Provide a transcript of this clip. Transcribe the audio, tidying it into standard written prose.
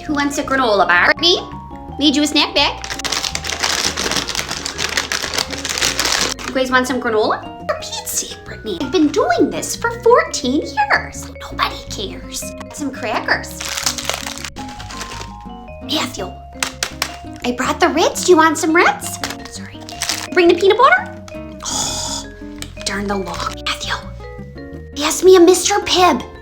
Who wants a granola bar? Brittany, made you a snack bag. You guys want some granola? For Pete's sake, Brittany. I've been doing this for 14 years. Nobody cares. Some crackers. Matthew, I brought the Ritz. Do you want some Ritz? Sorry. Bring the peanut butter? Oh, darn the law. Matthew, pass me a Mr. Pibb.